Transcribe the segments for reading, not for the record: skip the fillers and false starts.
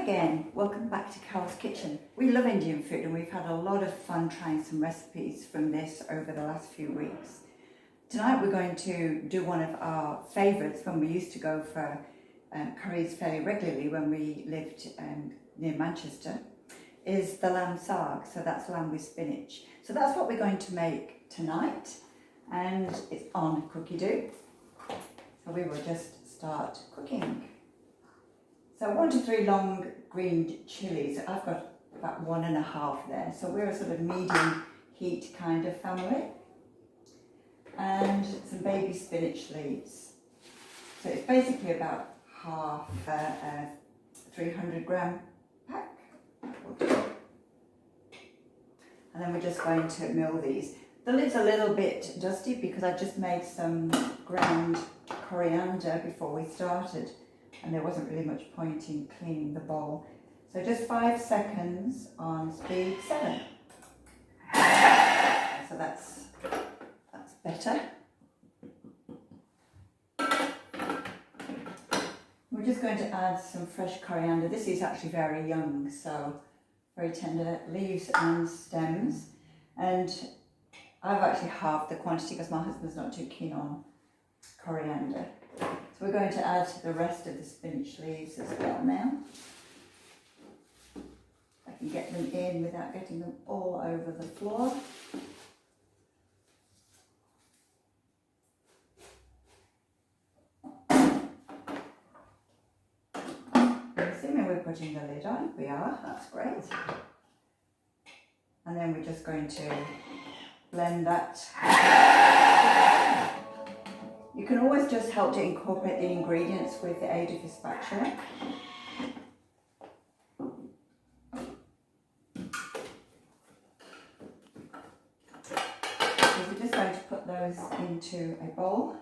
again, welcome back to Carol's Kitchen. We love Indian food and we've had a lot of fun trying some recipes from this over the last few weeks. Tonight we're going to do one of our favourites when we used to go for curries fairly regularly when we lived near Manchester, is the lamb saag. So that's lamb with spinach. So that's what we're going to make tonight, and it's on cookie dough. So we will just start cooking. So 1 to 3 long green chilies. I've got about 1.5 there. So we're a sort of medium heat kind of family. And some baby spinach leaves. So it's basically about half a 300 gram pack. And then we're just going to mill these. The lid's a little bit dusty because I just made some ground coriander before we started, and there wasn't really much point in cleaning the bowl. So just 5 seconds on speed 7. So that's better. We're just going to add some fresh coriander. This is actually very young, so very tender leaves and stems. And I've actually halved the quantity because my husband's not too keen on coriander. So we're going to add the rest of the spinach leaves as well now. I can get them in without getting them all over the floor. Assuming we're putting the lid on, we are, that's great. And then we're just going to blend that. You can always just help to incorporate the ingredients with the aid of your spatula. So we're just going to put those into a bowl.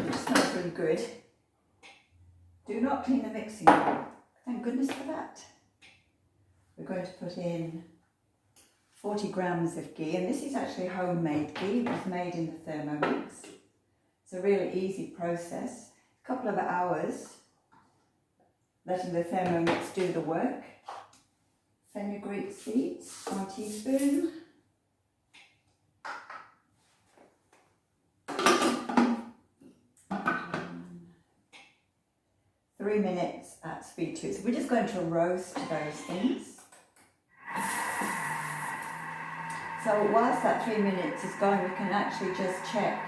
It smells really good. Do not clean the mixing bowl. Thank goodness for that. We're going to put in 40 grams of ghee, and this is actually homemade ghee. It was made in the Thermomix. It's a really easy process. A couple of hours letting the Thermomix do the work. Fenugreek seeds, 1 teaspoon. Three minutes at speed 2. So we're just going to roast those things. So whilst that 3 minutes is going, we can actually just check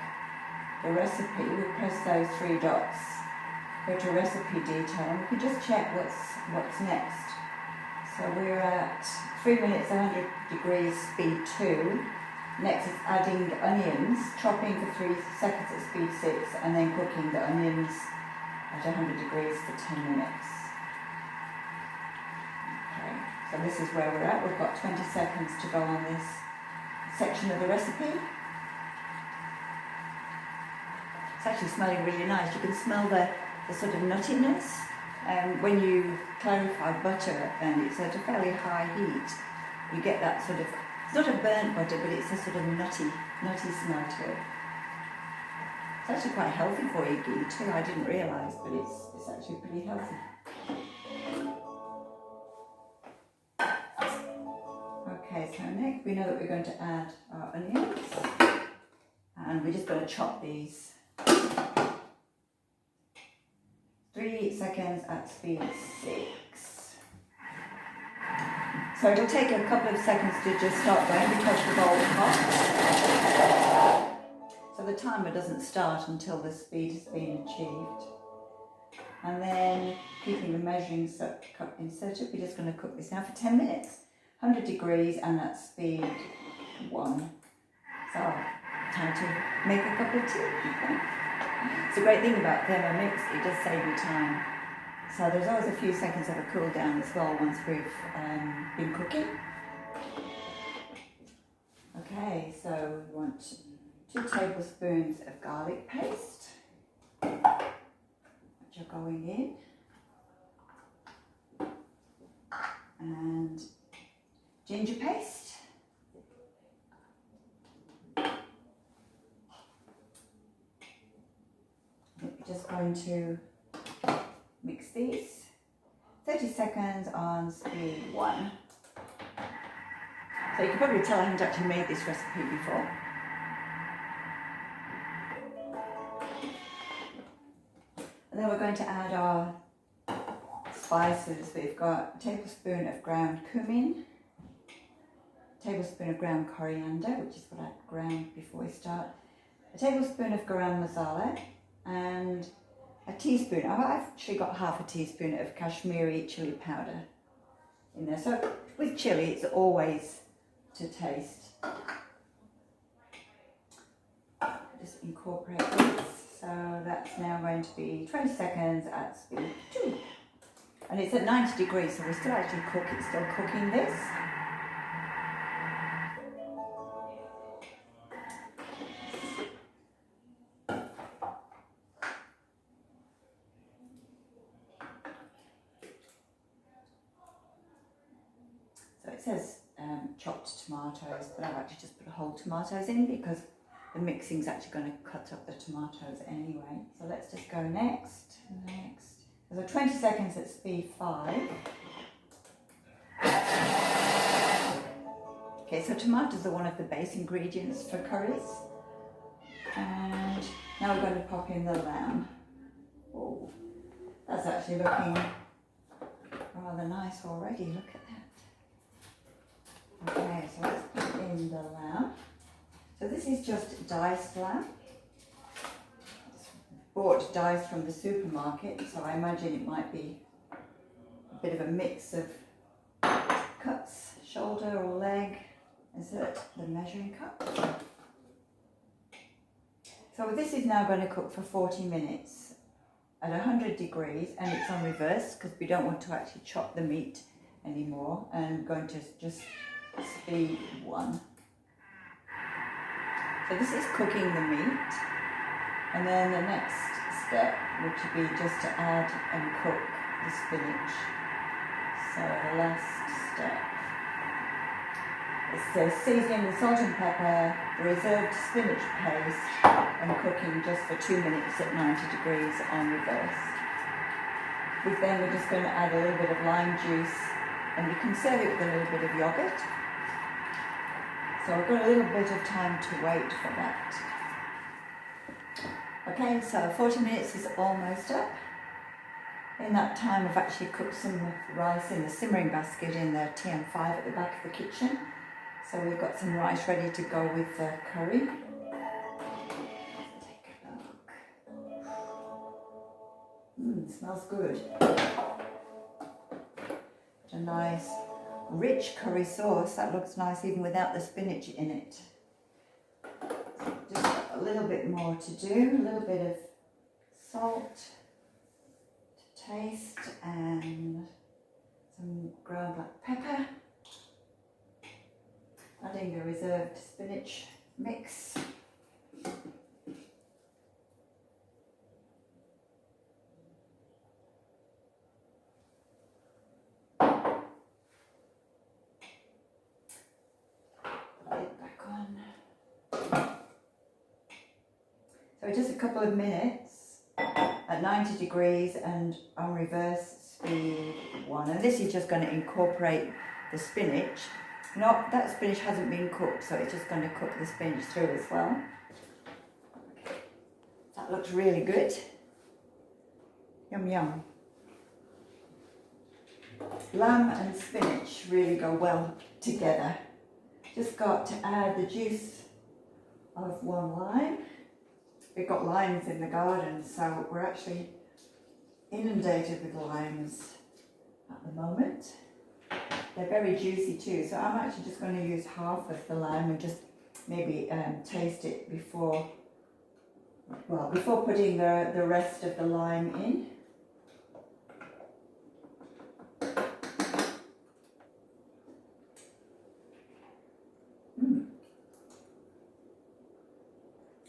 the recipe. We press those 3 dots, go to recipe detail, and we can just check what's next. So we're at 3 minutes, 100 degrees, speed 2. Next is adding onions, chopping for 3 seconds at speed 6, and then cooking the onions at 100 degrees for 10 minutes. Okay, so this is where we're at. We've got 20 seconds to go on this section of the recipe. It's actually smelling really nice. You can smell the sort of nuttiness. When you clarify butter and it's at a fairly high heat, you get that sort of, it's not a burnt butter, but it's a sort of nutty smell to it. It's actually quite healthy for you, ghee too. I didn't realise, but it's actually pretty healthy. Okay, so next we know that we're going to add our onions, and we're just going to chop these. 3 seconds at speed 6. So it'll take a couple of seconds to just start going because the bowl is hot. So the timer doesn't start until the speed has been achieved. And then keeping the measuring cup inserted, we're just going to cook this now for 10 minutes. 100 degrees and at speed 1. So time to make a cup of tea. It's a great thing about Thermomix, it does save you time. So there's always a few seconds of a cool down as well once we've been cooking. Okay, so we want 2 tablespoons of garlic paste, which are going in, and ginger paste, these. 30 seconds on speed 1. So you can probably tell I haven't actually made this recipe before. And then we're going to add our spices. We've got a tablespoon of ground cumin, a tablespoon of ground coriander, which is what I ground before we start, a tablespoon of garam masala, and a teaspoon, I've actually got half a teaspoon of Kashmiri chili powder in there. So with chili, it's always to taste. Just incorporate this. So that's now going to be 20 seconds at speed 2. And it's at 90 degrees, so we're still actually still cooking this. So it says chopped tomatoes, but I've actually just put whole tomatoes in because the mixing's actually going to cut up the tomatoes anyway. So let's just go next. So 20 seconds at speed 5. Okay, so tomatoes are one of the base ingredients for curries. And now we're going to pop in the lamb. Oh, that's actually looking rather nice already. Look at that. Okay, so let's put in the lamb. So this is just diced lamb. Bought diced from the supermarket, so I imagine it might be a bit of a mix of cuts, shoulder or leg. Is it the measuring cup? So this is now going to cook for 40 minutes at 100 degrees, and it's on reverse because we don't want to actually chop the meat anymore. And I'm going to just speed 1. So this is cooking the meat, and then the next step would be just to add and cook the spinach. So the last step is seasoning with salt and pepper, the reserved spinach paste, and cooking just for 2 minutes at 90 degrees on reverse. Then we're just going to add a little bit of lime juice, and you can serve it with a little bit of yogurt. So I've got a little bit of time to wait for that. Okay, so 40 minutes is almost up. In that time I've actually cooked some rice in the simmering basket in the TM5 at the back of the kitchen. So we've got some rice ready to go with the curry. Take a look. Smells good. A nice rich curry sauce that looks nice even without the spinach in it. Just got a little bit more to do, a little bit of salt to taste and some ground black pepper. Adding the reserved spinach mix. So just a couple of minutes at 90 degrees and on reverse speed 1. And this is just going to incorporate the spinach. That spinach hasn't been cooked, so it's just going to cook the spinach through as well. Okay. That looks really good. Yum yum. Lamb and spinach really go well together. Just got to add the juice of 1 lime. We've got limes in the garden, so we're actually inundated with limes at the moment. They're very juicy too, so I'm actually just going to use half of the lime and just maybe taste it before putting the rest of the lime in.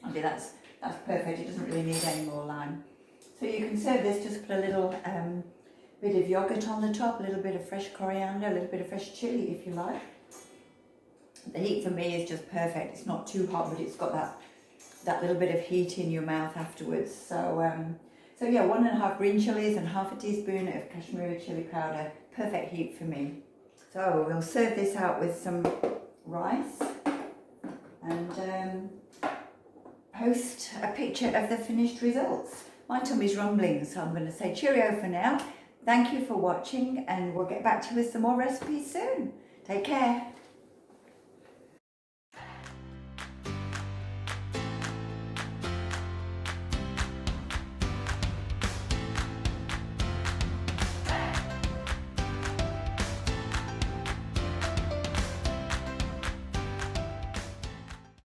Okay, that's perfect. It doesn't really need any more lime. So you can serve this, just put a little bit of yogurt on the top, a little bit of fresh coriander, a little bit of fresh chilli if you like. The heat for me is just perfect. It's not too hot, but it's got that little bit of heat in your mouth afterwards. So So yeah, 1.5 green chilies and half a teaspoon of Kashmiri chili powder. Perfect heat for me. So we'll serve this out with some rice and post a picture of the finished results. My tummy's rumbling, so I'm going to say cheerio for now. Thank you for watching, and we'll get back to you with some more recipes soon. Take care.